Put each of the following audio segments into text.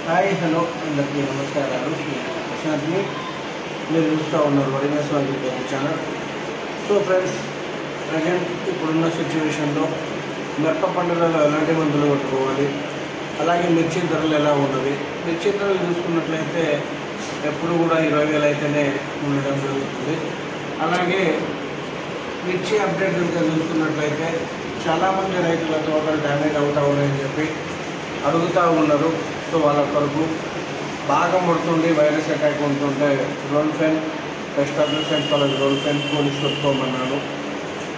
Hi hello అందరికీ నమస్కారాలు. ప్రశాంత్ని మీరు చూస్తూ ఉన్నారు వరిమేస్ agriculture channel. So friends, present ఇప్పుడున్న సిచ్యువేషన్లో మిరప పంటలలో ఎలాంటి మందులు కొట్టుకోవాలి, అలాగే మిర్చి ధరలు ఎలా ఉన్నవి. మిర్చి ధరలు చూసుకున్నట్లయితే ఎప్పుడు కూడా 20,000 అయితేనే ఉండడం జరుగుతుంది. అలాగే మిర్చి అప్డేట్ కనుక చూసుకున్నట్లయితే చాలామంది రైతుల తోటలు డ్యామేజ్ అవుతూ ఉన్నాయని చెప్పి అడుగుతూ ఉన్నారు. సో వాళ్ళ కొరకు బాగా ముడుతుంది, వైరస్ అటాక్ ఉంటుంటే రోల్ఫెన్ ఎస్టాబ్లిష్మెంట్ వాళ్ళకి రోల్ఫెన్ పోలీస్ కొట్టుకోమన్నాను.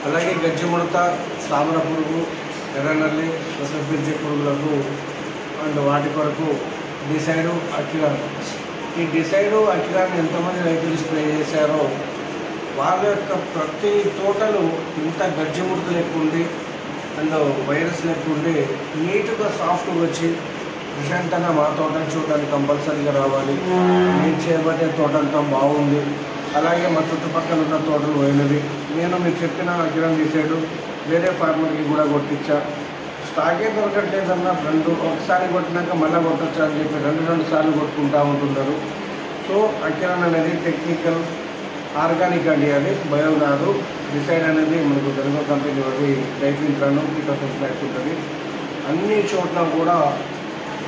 అలాగే గజ్జి ముడత, సామర పురుగు, ఎర్రనల్లి, రసపిర్చి పురుగులకు అండ్ వాటి కొరకు డిసైడు అకిరాన్. ఈ డిసైడు అకిరాన్ ఎంతమంది రైతులు స్ప్రే చేశారో వాళ్ళ యొక్క ప్రతి తోటలు ఇంత గజ్జి ముడత లేకుండి అండ్ వైరస్ లేకుండి నీట్గా సాఫ్ట్గా వచ్చి ప్రశాంతంగా మా తోటను చూడడానికి కంపల్సరీగా రావాలి. నేను చేపట్టే తోట అంతా బాగుంది, అలాగే మా చుట్టుపక్కల ఉన్న తోటలు పోయినవి. నేను మీకు చెప్పిన అకిరాన్ డిసైడు వేరే ఫార్మర్కి కూడా కొట్టించా. స్టాకే దొరకట్లేదన్నా ఒకసారి కొట్టినాక మళ్ళీ కొట్టచ్చా అని చెప్పి రెండు సార్లు కొట్టుకుంటూ ఉంటున్నారు. సో అకిరాన్ అనేది టెక్నికల్ ఆర్గానిక్ అండి, అది బయో కాదు. డిసైడ్ అనేది మనకు తెలుగు కంపెనీ అది డైక్లింట్రాను కీటోసల్ఫైడ్ ఉంటుంది. అన్ని చోట్ల కూడా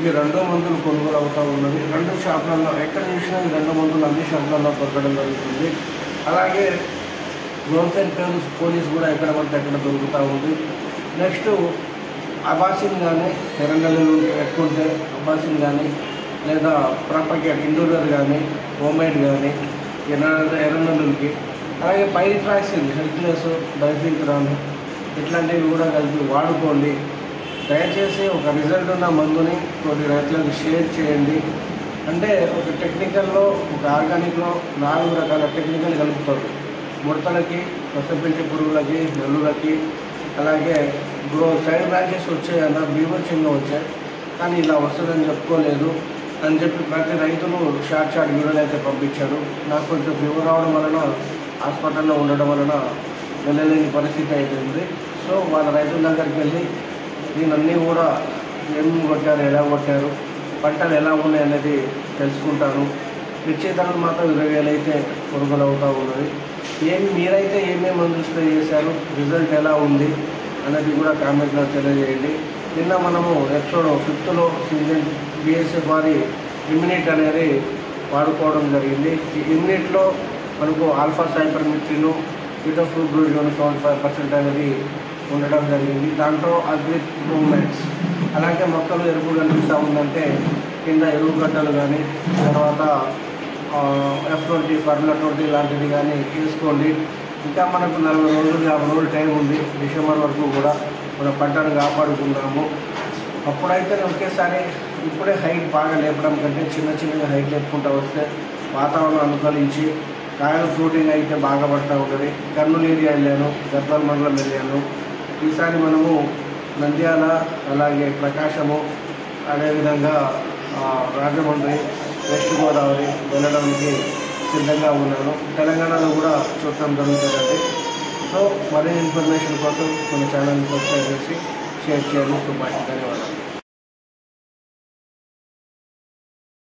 ఈ 2 మందులు కొనుగోలు అవుతూ ఉన్నది. 2 షాపులలో ఎక్కడ చూసినా ఈ 2 మందులు అన్ని షాపులలో దొరకడం జరుగుతుంది. అలాగే రోల్ఫెన్ పోలీస్ కూడా ఎక్కడ పడితే ఎక్కడ దొరుకుతూ ఉంది. నెక్స్ట్ అబాసిన్ కానీ ఎర్రనల్లులు పెట్టుకుంటే అబాసిన్ కానీ లేదా ప్రాపర్కేట్ ఇండోర్ కానీ హోమ్మేడ్ కానీ ఎర్రనల్లులకి, అలాగే పైరిట్రాక్సిన్, హెర్క్యులస్, డైఫిల్ట్రాన్ ఇట్లాంటివి కూడా కలిపి వాడుకోండి. దయచేసి ఒక రిజల్ట్ ఉన్న మందుని కొన్ని రైతులకు షేర్ చేయండి. అంటే ఒక టెక్నికల్లో, ఒక ఆర్గానిక్లో 4 రకాల టెక్నికల్ కలుపుతారు. ముడతలకి, రసపించే పురుగులకి, నెల్లులకి, అలాగే సైడ్ బ్రాంచెస్ వచ్చాయన్న బీభత్సంగా వచ్చాయి, కానీ ఇలా వస్తుందని చెప్పుకోలేదు అని చెప్పి ప్రతి రైతులు షార్ట్ వీడియోలు అయితే పంపించారు. నాకు కొంచెం ఫీవర్ రావడం వలన హాస్పిటల్లో ఉండడం వలన వెళ్ళలేని పరిస్థితి అయిపోయింది. సో వాళ్ళ రైతుల దగ్గరికి వెళ్ళి నేను అన్నీ కూడా ఏం కొట్టారు, ఎలా కొట్టారు, పంటలు ఎలా ఉన్నాయి అనేది తెలుసుకుంటాను. మిర్చి ధరలు మాత్రం 20,000 అయితే కొనుగోలు అవుతూ ఉన్నది. మీరైతే ఏమేమి మందులు స్ప్రే చేశారు, రిజల్ట్ ఎలా ఉంది అనేది కూడా కామెంట్లో తెలియజేయండి. నిన్న మనము ఎపిసోడ్ 5లో సీజన్ BSF వారి ఇమ్యూనిట్ అనేది వాడుకోవడం జరిగింది. ఈ ఇమ్యూనిట్లో మనకు ఆల్ఫా సైపర్మిట్రిన్, కీటోఫ్లూబ్రోడిన్ 75% అనేది ఉండడం జరిగింది. దాంట్లో అగ్రిక్ మూమెంట్స్, అలాగే మొక్కలు ఎరుపు కనిపిస్తూ ఉందంటే కింద ఎరువు గడ్డలు కానీ, తర్వాత F20, ఫార్ములా 20 లాంటివి కానీ వేసుకోండి. ఇంకా మనకు 40 రోజులు 50 రోజులు టైం ఉంది. డిసెంబర్ వరకు కూడా మన పంటను కాపాడుకుందాము. అప్పుడైతే ఒకేసారి ఇప్పుడే హైట్ బాగా లేపడం కంటే చిన్నగా హైట్ లేపుకుంటూ వస్తే వాతావరణం అనుకూలించి కాయలు ఫ్రూటింగ్ అయితే బాగా పడుతూ ఉంటుంది. కర్నూలు ఏరియా వెళ్ళాను, గద్వాల మండలం వెళ్ళాను. ఈసారి మనము నంద్యాల, అలాగే ప్రకాశము, అదేవిధంగా రాజమండ్రి, వెస్ట్ గోదావరి వెళ్ళడానికి సిద్ధంగా ఉన్నాను. తెలంగాణలో కూడా చూడటం జరుగుతుందండి. సో మరిన్ని ఇన్ఫర్మేషన్ కోసం మన ఛానల్ని సబ్స్క్రైబ్ చేసి షేర్ చేయండి. ధన్యవాదాలు.